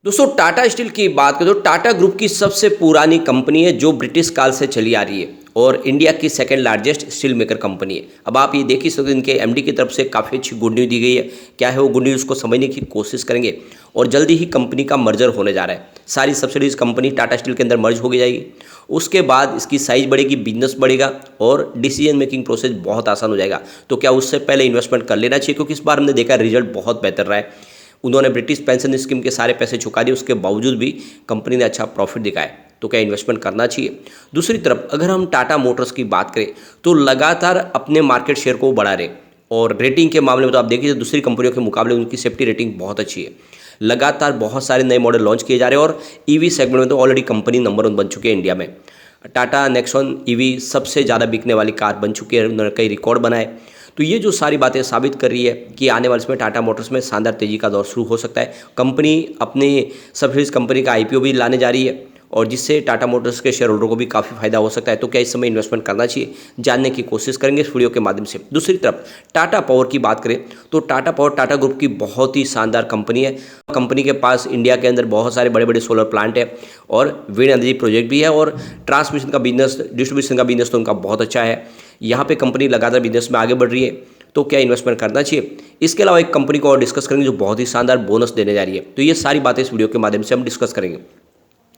दोस्तों टाटा स्टील की बात करें तो टाटा ग्रुप की सबसे पुरानी कंपनी है जो ब्रिटिश काल से चली आ रही है और इंडिया की second largest steel maker company है। अब आप ये देख ही सकते हो इनके एमडी की तरफ से काफ़ी अच्छी गुड न्यूज़ दी गई है। क्या है वो गुड न्यूज़ को समझने की कोशिश करेंगे और जल्दी ही कंपनी का मर्जर होने जा रहा है। सारी सब्सिडीज कंपनी टाटा स्टील के अंदर मर्ज हो जाएगी। उसके बाद इसकी साइज बढ़ेगी, बिजनेस बढ़ेगा और डिसीजन मेकिंग प्रोसेस बहुत आसान हो जाएगा। तो क्या उससे पहले इन्वेस्टमेंट कर लेना चाहिए, क्योंकि इस बार हमने देखा रिजल्ट बहुत बेहतर रहा है। उन्होंने ब्रिटिश पेंशन स्कीम के सारे पैसे चुका दिए, उसके बावजूद भी कंपनी ने अच्छा प्रॉफिट दिखाया। तो क्या इन्वेस्टमेंट करना चाहिए। दूसरी तरफ अगर हम टाटा मोटर्स की बात करें तो लगातार अपने मार्केट शेयर को बढ़ा रहे और रेटिंग के मामले में तो आप देखिए दूसरी कंपनियों के मुकाबले उनकी सेफ्टी रेटिंग बहुत अच्छी है। लगातार बहुत सारे नए मॉडल लॉन्च किए जा रहे हैं और ईवी सेगमेंट में तो ऑलरेडी कंपनी नंबर 1 बन चुकी है इंडिया में। टाटा नेक्सॉन ईवी सबसे ज़्यादा बिकने वाली कार बन चुकी है, उन्होंने कई रिकॉर्ड बनाए। तो ये जो सारी बातें साबित कर रही है कि आने वाले समय टाटा मोटर्स में शानदार तेजी का दौर शुरू हो सकता है। कंपनी अपने सब्सिडीज कंपनी का आईपीओ भी लाने जा रही है और जिससे टाटा मोटर्स के शेयर होल्डर को भी काफ़ी फायदा हो सकता है। तो क्या इस समय इन्वेस्टमेंट करना चाहिए, जानने की कोशिश करेंगे इस वीडियो के माध्यम से। दूसरी तरफ टाटा पावर की बात करें तो टाटा पावर टाटा ग्रुप की बहुत ही शानदार कंपनी है। कंपनी के पास इंडिया के अंदर बहुत सारे बड़े बड़े सोलर प्लांट है और विंड एनर्जी प्रोजेक्ट भी है और ट्रांसमिशन का बिजनेस, डिस्ट्रीब्यूशन का बिजनेस तो उनका बहुत अच्छा है। यहाँ पे कंपनी लगातार बिजनेस में आगे बढ़ रही है। तो क्या इन्वेस्टमेंट करना चाहिए। इसके अलावा एक कंपनी को और डिस्कस करेंगे जो बहुत ही शानदार बोनस देने जा रही है। तो ये सारी बातें इस वीडियो के माध्यम से हम डिस्कस करेंगे।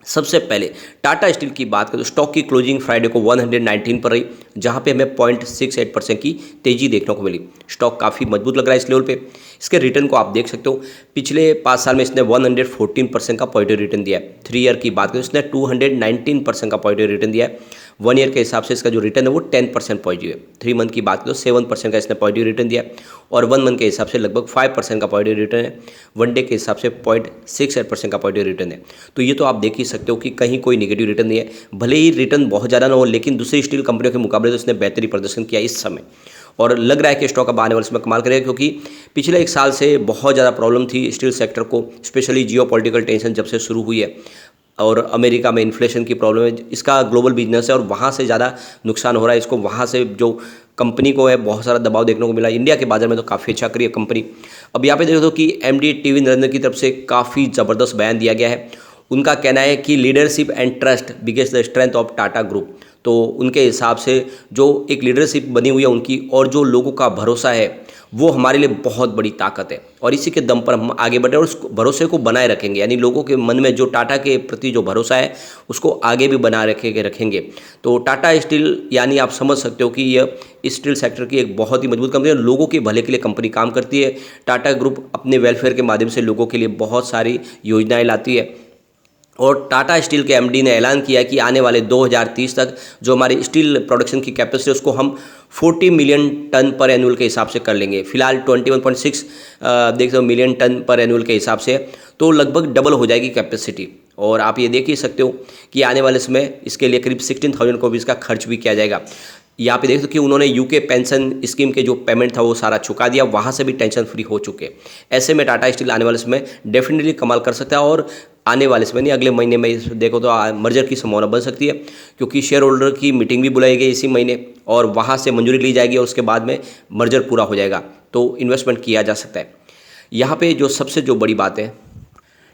सबसे पहले टाटा स्टील की बात करें तो स्टॉक की क्लोजिंग फ्राइडे को 119 पर रही, जहां पे हमें 0.68% की तेजी देखने को मिली। स्टॉक काफ़ी मजबूत लग रहा है इस लेवल पे। इसके रिटर्न को आप देख सकते हो, पिछले 5 साल में इसने 114% का पॉजिटिव रिटर्न दिया है। 3 ईयर की बात करें इसने 219% का पॉजिटिव रिटर्न दिया है। 1 ईयर के हिसाब से इसका जो रिटर्न है वो 10% पॉजिटिव है। 3 मंथ की बात करें तो 7% का इसने पॉजिटिव रिटर्न दिया है और 1 मंथ के हिसाब से लगभग 5% का पॉजिटिव रिटर्न है। 1 डे के हिसाब से 0.68% का पॉजिटिव रिटर्न है। तो ये तो आप देख ही सकते हो कि कहीं कोई नेगेटिव रिटर्न नहीं है। भले ही रिटर्न बहुत ज़्यादा ना हो, लेकिन दूसरी स्टील कंपनियों के मुकाबले तो इसने बेहतरी प्रदर्शन किया इस समय और लग रहा है कि स्टॉक अब आने वाले समय कमाल करेगा, क्योंकि पिछले 1 साल से बहुत ज़्यादा प्रॉब्लम थी स्टील सेक्टर को, स्पेशली जियोपॉलिटिकल टेंशन जब से शुरू हुई है और अमेरिका में इन्फ्लेशन की प्रॉब्लम है। इसका ग्लोबल बिजनेस है और वहाँ से ज़्यादा नुकसान हो रहा है इसको। वहाँ से जो कंपनी को है बहुत सारा दबाव देखने को मिला। इंडिया के बाजार में तो काफ़ी अच्छा करी है कंपनी। अब यहाँ पे देखो तो कि एमडी टीवी नरेंद्र की तरफ से काफ़ी ज़बरदस्त बयान दिया गया है। उनका कहना है कि leadership and trust biggest the strength of Tata group. तो उनके हिसाब से जो एक लीडरशिप बनी हुई है उनकी और जो लोगों का भरोसा है वो हमारे लिए बहुत बड़ी ताकत है और इसी के दम पर हम आगे बढ़े और उस भरोसे को बनाए रखेंगे। यानी लोगों के मन में जो टाटा के प्रति जो भरोसा है उसको आगे भी बनाए रखेंगे। तो टाटा स्टील यानी आप समझ सकते हो कि यह स्टील सेक्टर की एक बहुत ही मजबूत कंपनी है। लोगों के भले के लिए कंपनी काम करती है। टाटा ग्रुप अपने वेलफेयर के माध्यम से लोगों के लिए बहुत सारी योजनाएं लाती है और टाटा स्टील के एमडी ने ऐलान किया कि आने वाले 2030 तक जो हमारी स्टील प्रोडक्शन की कैपेसिटी है उसको हम 40 मिलियन टन पर एनुअल के हिसाब से कर लेंगे। फिलहाल 21.6 देख सकते मिलियन टन पर एनुअल के हिसाब से, तो लगभग डबल हो जाएगी कैपेसिटी। और आप ये देख ही सकते हो कि आने वाले समय इसके लिए करीब 16,000 करोड़ इसका खर्च भी किया जाएगा। यहाँ पे देख सकते कि उन्होंने यूके पेंशन स्कीम के जो पेमेंट था वो सारा चुका दिया, वहाँ से भी टेंशन फ्री हो चुके। ऐसे में टाटा स्टील आने वाले समय डेफिनेटली कमाल कर सकता है और आने वाले समय नहीं अगले महीने में देखो तो मर्जर की संभावना बन सकती है, क्योंकि शेयर होल्डर की मीटिंग भी बुलाई गई इसी महीने और वहाँ से मंजूरी ली जाएगी और उसके बाद में मर्जर पूरा हो जाएगा। तो इन्वेस्टमेंट किया जा सकता है। यहाँ पे जो सबसे जो बड़ी बात है,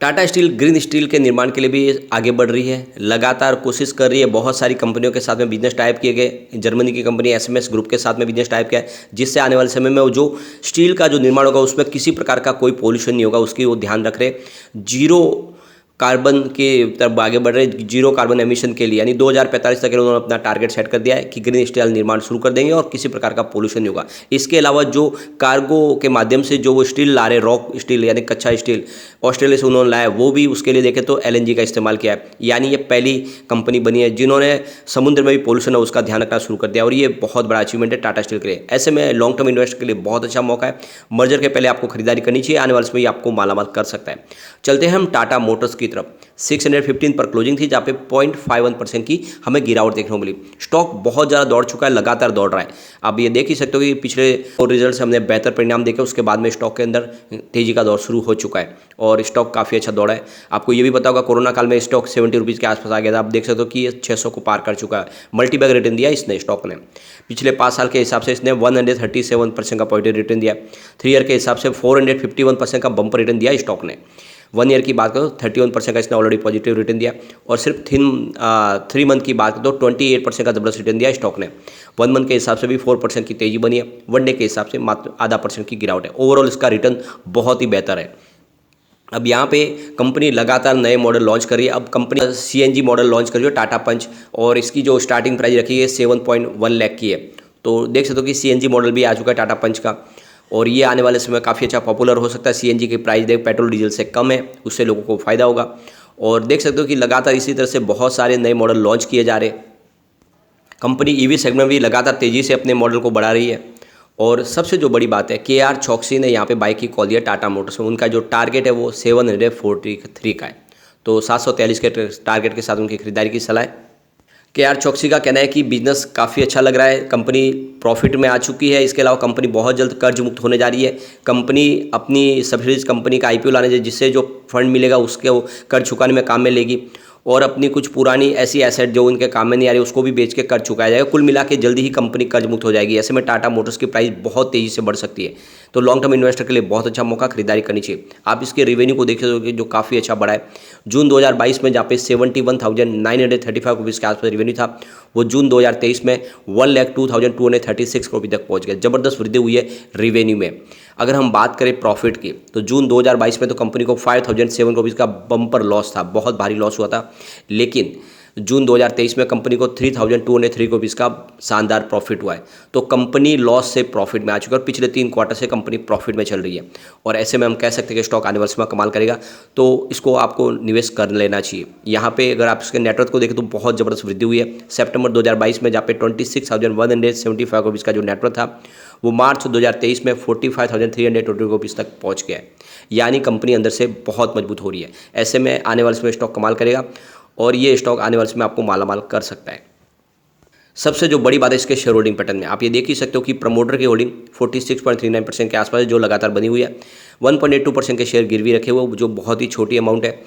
टाटा स्टील ग्रीन स्टील के निर्माण के लिए भी आगे बढ़ रही है, लगातार कोशिश कर रही है। बहुत सारी कंपनियों के साथ में बिजनेस टाइप किए गए। जर्मनी की कंपनी एसएमएस ग्रुप के साथ में बिजनेस टाइप किया है, जिससे आने वाले समय में वो जो स्टील का जो निर्माण होगा उसमें किसी प्रकार का कोई पोल्यूशन नहीं होगा, उसकी वो ध्यान रख रहे। जीरो कार्बन के तरफ आगे बढ़ रहे, जीरो कार्बन एमिशन के लिए, यानी 2045 तक उन्होंने अपना टारगेट सेट कर दिया है कि ग्रीन स्टील निर्माण शुरू कर देंगे और किसी प्रकार का पोल्यूशन नहीं होगा। इसके अलावा जो कार्गो के माध्यम से जो वो स्टील ला रहे, रॉक स्टील यानी कच्चा स्टील ऑस्ट्रेलिया से उन्होंने लाया, वो भी उसके लिए देखें तो एलएनजी का इस्तेमाल किया है। यानी ये पहली कंपनी बनी है जिन्होंने समुद्र में भी पोल्यूशन है उसका ध्यान रखना शुरू कर दिया और ये बहुत बड़ा अचीवमेंट है टाटा स्टील के लिए। ऐसे में लॉन्ग टर्म इन्वेस्ट के लिए बहुत अच्छा मौका है। मर्जर के पहले आपको खरीदारी करनी चाहिए, आने वाले समय आपको मालामाल कर सकता है। चलते हैं हम टाटा मोटर्स की तरफ। 615 पर क्लोजिंग थी, जहाँ पे 0.51% की हमें गिरावट देखने को मिली। स्टॉक बहुत ज़्यादा दौड़ चुका है, लगातार दौड़ रहा है। आप ये देख ही सकते हो कि पिछले रिजल्ट से हमने बेहतर परिणाम देखे, उसके बाद में स्टॉक के अंदर तेजी का दौर शुरू हो चुका है और स्टॉक काफ़ी अच्छा दौड़ा है। आपको ये भी पता होगा कोरोना काल में स्टॉक 70 रुपीज़ के आसपास आ गया था। आप देख सकते हो कि ये 600 को पार कर चुका है। मल्टीबैग रिटर्न दिया इसने स्टॉक ने। पिछले 5 साल के हिसाब से इसने 137% का पॉजिटिव रिटर्न दिया। 3 ईयर के हिसाब से 451% का बम्पर रिटर्न दिया स्टॉक ने। 1 ईयर की बात करो 31% का इसने ऑलरेडी पॉजिटिव रिटर्न दिया, और सिर्फ 3 मंथ की बात करो तो 28% का जबरदस्त रिटर्न दिया स्टॉक ने। 1 मंथ के हिसाब से भी 4% की तेजी बनी है, 1 डे के हिसाब से मात्र आधा % की गिरावट है। ओवरऑल इसका रिटर्न बहुत ही बेहतर है। अब यहाँ पे कंपनी लगातार नए मॉडल लॉन्च कर रही है। अब कंपनी CNG मॉडल लॉन्च कर रही है टाटा पंच, और इसकी जो स्टार्टिंग प्राइस रखी है 7.1 लाख की है। तो देख सकते हो कि CNG मॉडल भी आ चुका है टाटा पंच का, और ये आने वाले समय काफ़ी अच्छा पॉपुलर हो सकता है। CNG की प्राइस देख पेट्रोल डीजल से कम है, उससे लोगों को फ़ायदा होगा। और देख सकते हो कि लगातार इसी तरह से बहुत सारे नए मॉडल लॉन्च किए जा रहे हैं। कंपनी EV सेगमेंट में भी लगातार तेज़ी से अपने मॉडल को बढ़ा रही है। और सबसे जो बड़ी बात है, KR चौकसी ने यहाँ पे बाइक की कॉल दिया टाटा मोटर्स में। उनका जो टारगेट है वो 743 का है, तो 743 के टारगेट के साथ उनकी खरीदारी की सलाह है। KR चौकसी का कहना है कि बिजनेस काफ़ी अच्छा लग रहा है, कंपनी प्रॉफिट में आ चुकी है। इसके अलावा कंपनी बहुत जल्द कर्ज मुक्त होने जा रही है। कंपनी अपनी सब्सिडीज कंपनी का IPO लाने जिससे जो फंड मिलेगा उसके वो कर्ज चुकाने में काम में लेगी, और अपनी कुछ पुरानी ऐसी एसेट जो उनके काम में नहीं आ रही उसको भी बेच के कर्ज चुकाया जाएगा। कुल मिला के जल्दी ही कंपनी कर्ज मुक्त हो जाएगी। ऐसे में टाटा मोटर्स की प्राइस बहुत तेज़ी से बढ़ सकती है। तो लॉन्ग टर्म इन्वेस्टर के लिए बहुत अच्छा मौका, खरीदारी करनी चाहिए। आप इसके रेवेन्यू को देख सकते हो जो काफ़ी अच्छा बढ़ा है। जून 2022 में जहाँ पे 71,935 रुपीज़ के आसपास रेवेन्यू था, वो जून 2023 में 1,02,236 करोड़ तक पहुँच गया। ज़बरदस्त वृद्धि हुई है रेवेन्यू में। अगर हम बात करें प्रॉफिट की, तो जून 2022 में तो कंपनी को 5,007 रुपीज़ का बम्पर लॉस था, बहुत भारी लॉस हुआ था। लेकिन जून 2023 में कंपनी को 3,203 रुपीज़ का शानदार प्रॉफिट हुआ है। तो कंपनी लॉस से प्रॉफिट में आ चुकी है, और पिछले 3 क्वार्टर से कंपनी प्रॉफिट में चल रही है। और ऐसे में हम कह सकते हैं कि स्टॉक आने वाले समय कमाल करेगा, तो इसको आपको निवेश कर लेना चाहिए। यहाँ पे अगर आप इसके नेटवर्थ को देखें तो बहुत ज़बरदस्त वृद्धि हुई है। सितंबर 2022 में जहाँ पे 26,175 रुपीज़ का जो नेटवर्थ था, वो मार्च 2023 में 45,320 रुपीज़ तक पहुँच गया है। यानी कंपनी अंदर से बहुत मजबूत हो रही है। ऐसे में आने वाले समय स्टॉक कमाल करेगा, और ये स्टॉक आने वाले समय आपको मालामाल कर सकता है। सबसे जो बड़ी बात है इसके शेयर होल्डिंग पैटर्न में, आप ये देख ही सकते हो कि प्रमोटर की होल्डिंग 46.39% के आसपास है, जो लगातार बनी हुई है। 1.82% के शेयर गिरवी रखे हुए, जो बहुत ही छोटी अमाउंट है।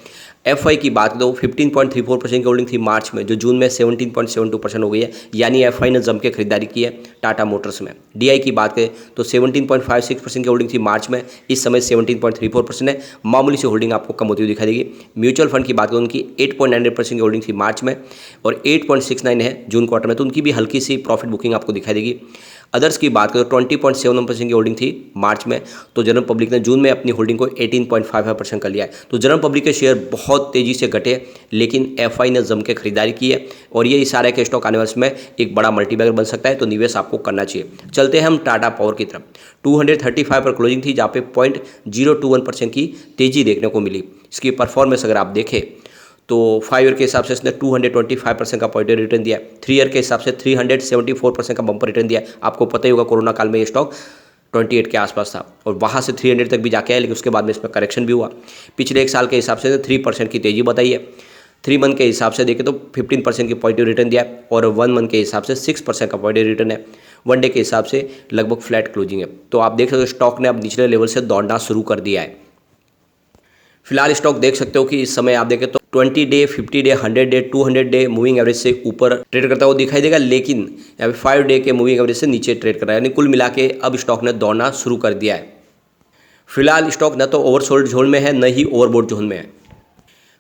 FI की बात करो 15.34% की होल्डिंग थी मार्च में, जो जून में 17.72% हो गई है। यानी FI ने जम के खरीदारी की है टाटा मोटर्स में। DI की बात करें तो 17.56% की होल्डिंग थी मार्च में, इस समय 17.34% है। मामूली सी होल्डिंग आपको कम होती हुई दिखाई देगी। म्यूचुअल फंड की बात करें, उनकी 8.98% की होल्डिंग थी मार्च में, और 8.69 है जून क्वार्टर में, तो उनकी भी हल्की सी प्रॉफिट बुकिंग आपको दिखाई देगी। अदर्स की बात करें 20.71% की होल्डिंग थी मार्च में, तो जनरल पब्लिक ने जून में अपनी होल्डिंग को 18.55% कर लिया है। तो जनरल पब्लिक के शेयर बहुत तेज़ी से घटे, लेकिन FI ने जम के खरीदारी की है, और ये इशारा है कि स्टॉक आने वाले में एक बड़ा मल्टीबैगर बन सकता है। तो निवेश आपको करना चाहिए। चलते हैं हम टाटा पावर की तरफ। 235 पर क्लोजिंग थी, जहाँ पे 0.021% की तेज़ी देखने को मिली। इसकी परफॉर्मेंस अगर आप देखें तो 5 ईयर के हिसाब से इसने 225% का पॉजिटिव रिटर्न दिया है। 3 ईयर के हिसाब से 374% का बम्पर रिटर्न दिया है। आपको पता ही होगा कोरोना काल में ये स्टॉक 28 के आसपास था, और वहाँ से 300 तक भी जाके आया, लेकिन उसके बाद में इसमें करेक्शन भी हुआ। पिछले 1 साल के हिसाब से 3% की तेज़ी बताई है। 3 मंथ के हिसाब से देखें तो 15% की पॉजिटिव रिटर्न दिया है, और 1 मंथ के हिसाब से 6% का पॉजिटिव रिटर्न है। 1 डे के हिसाब से लगभग फ्लैट क्लोजिंग है। तो आप देख सकते हो स्टॉक ने अब निचले लेवल से दौड़ना शुरू कर दिया है। फिलहाल स्टॉक देख सकते हो कि इस समय आप देखें तो 20 day, 50 day, 100 day, 200 day moving average से ऊपर ट्रेड करता हुआ दिखाई देगा, लेकिन यहाँ पे 5 डे के मूविंग एवरेज से नीचे ट्रेड कर रहा है। यानी कुल मिला के अब स्टॉक ने दौड़ना शुरू कर दिया है। फिलहाल स्टॉक न तो ओवरसोल्ड जोन में है, न ही ओवरबोट जोन में है।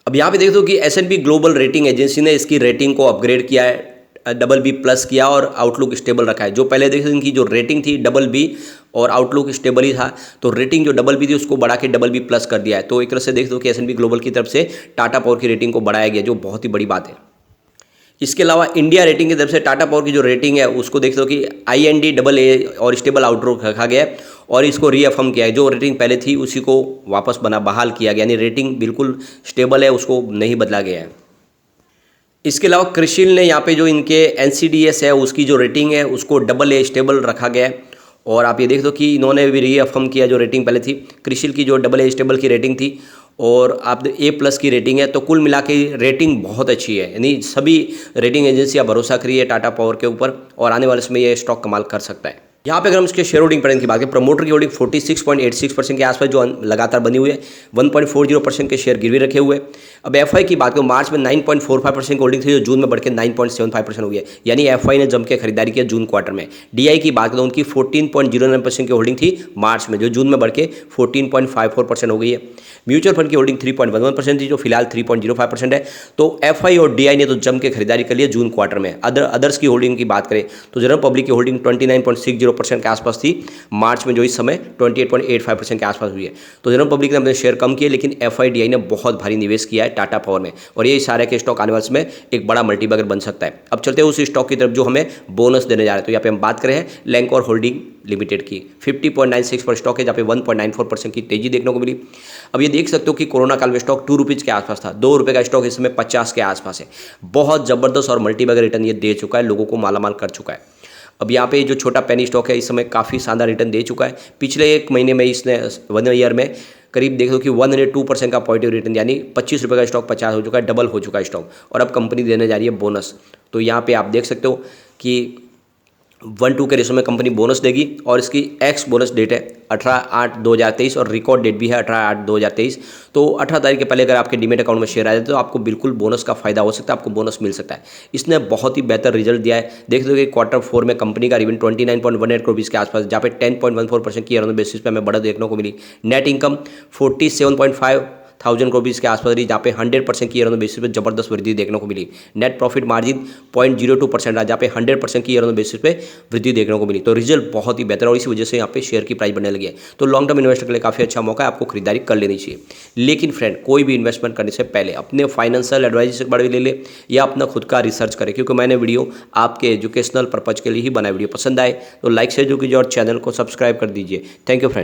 अब यहाँ पे देख दो कि S&P ग्लोबल रेटिंग एजेंसी ने इसकी रेटिंग को अपग्रेड किया है, BB+ किया, और आउटलुक स्टेबल रखा है। जो पहले देखते इनकी जो रेटिंग थी BB और आउटलुक स्टेबल ही था, तो रेटिंग जो BB थी उसको बढ़ा के BB+ कर दिया है। तो एक तरह से देख दो कि S&P ग्लोबल की तरफ से टाटा पावर की रेटिंग को बढ़ाया गया, जो बहुत ही बड़ी बात है। इसके अलावा इंडिया रेटिंग की तरफ से टाटा पावर की जो रेटिंग है उसको देख दो कि IND AA और स्टेबल आउटलुक रखा गया है, और इसको रीअफर्म किया है। जो रेटिंग पहले थी उसी को वापस बहाल किया गया, यानी रेटिंग बिल्कुल स्टेबल है, उसको नहीं बदला गया है। इसके अलावा क्रिशिल ने यहाँ पे जो इनके NCDS है उसकी जो रेटिंग है उसको AA स्टेबल रखा गया है, और आप ये देख दो कि इन्होंने भी रीअफर्म किया जो रेटिंग पहले थी। क्रिशिल की जो AA स्टेबल की रेटिंग थी और आप A+ की रेटिंग है, तो कुल मिला के रेटिंग बहुत अच्छी है। यानी सभी रेटिंग एजेंसियाँ भरोसा करी है टाटा पावर के ऊपर, और आने वाले समय ये स्टॉक कमाल कर सकता है। यहाँ पे अगर हम इसके शेयर होल्डिंग पैटर्न की बात करें, प्रमोटर की होल्डिंग 46.86% के आसपास जो लगातार बनी हुई है। 1.40% के शेयर गिरवी रखे हुए। अब FI की बात करें, मार्च में 9.45% की होल्डिंग थी, जो जून में बढ़ के 9.75% हो गई है। यानी FI ने जम के खरीदारी किया जून क्वार्टर में। DI की बात करें, उनकी 14.09% की होल्डिंग थी मार्च में, जो जून में बढ़ के 14.54% हो गई है। म्यूचुअल फंड की होल्डिंग 3.11% थी, जो फिलहाल 3.05% है। तो एफआई और डीआई ने तो जम के खरीदारी कर लिया जून क्वार्टर में। अदर्स की होल्डिंग की बात करें तो जनरल पब्लिक की होल्डिंग 29.60% के आसपास थी मार्च में, जो इस समय 28.85% के आसपास हुई है। तो जनरल पब्लिक ने अपने शेयर कम किए, लेकिन एफआईडीआई ने बहुत भारी निवेश किया है टाटा पावर में, और ये इशारा है कि स्टॉक आने वाले समय एक बड़ा मल्टीबैगर बन सकता है। अब चलते हैं उस स्टॉक की तरफ जो हमें बोनस देने जा रहे हैं। तो यहाँ पे हम बात करें लैंकोर होल्डिंग लिमिटेड की 50.96 पर स्टॉक है, जहाँ पे 1.94% की तेजी देखने को मिली। अब ये देख सकते हो कि कोरोना काल में स्टॉक 2 रुपीज़ के आसपास था, 2 रुपये का स्टॉक इस समय 50 के आसपास है। बहुत ज़बरदस्त और मल्टीबैगर रिटर्न ये दे चुका है, लोगों को मालामाल कर चुका है। अब यहाँ पे जो छोटा पेनी स्टॉक है इस समय काफ़ी शानदार रिटर्न दे चुका है। पिछले एक महीने में इसने 1 ईयर में करीब देख लो कि 102% का पॉजिटिव रिटर्न, यानी 25 रुपये का स्टॉक 50 हो चुका है, डबल हो चुका है स्टॉक। और अब कंपनी देने जा रही है बोनस। तो यहाँ पे आप देख सकते हो कि 1:2 के रेशो में कंपनी बोनस देगी, और इसकी एक्स बोनस डेट है 18/8/2023 और रिकॉर्ड डेट भी है 18/8/2023। तो 18 तारीख के पहले अगर आपके डीमेट अकाउंट में शेयर आ जाते तो आपको बिल्कुल बोनस का फायदा हो सकता है, आपको बोनस मिल सकता है। इसने बहुत ही बेहतर रिजल्ट दिया है। देख लो कि Q4 में कंपनी का रेवेन्यू 29.18 करोड़ के आसपास, जहाँ पे 10.14% की ईयर बेसिस पे हमें बढ़त देखने को मिली। नेट इनकम 47,500 करोड़ के आसपास रही, जहाँ पे 100% की ईयर बेसिस पे जबरदस्त वृद्धि देखने को मिली। नेट प्रॉफिट मार्जिन 0.02% रहा, जहाँ पे 100% की ईयर बेसिस पे वृद्धि देखने को मिली। तो रिजल्ट बहुत ही बेहतर है, और इसी वजह से यहाँ पे शेयर की प्राइस बढ़ने लगी है। तो लॉन्ग टर्म इन्वेस्टर के लिए काफ़ी अच्छा मौका है, आपको खरीदारी कर लेनी चाहिए। लेकिन फ्रेंड, कोई भी इन्वेस्टमेंट करने से पहले अपने फाइनेंशियल एडवाइजर से बड़े ले ले, या अपना खुद का रिसर्च करें, क्योंकि मैंने वीडियो आपके एजुकेशनल पर्पज के लिए ही बनाई। वीडियो पसंद आए तो लाइक शेयर कीजिए और चैनल को सब्सक्राइब कर दीजिए। Thank you friend.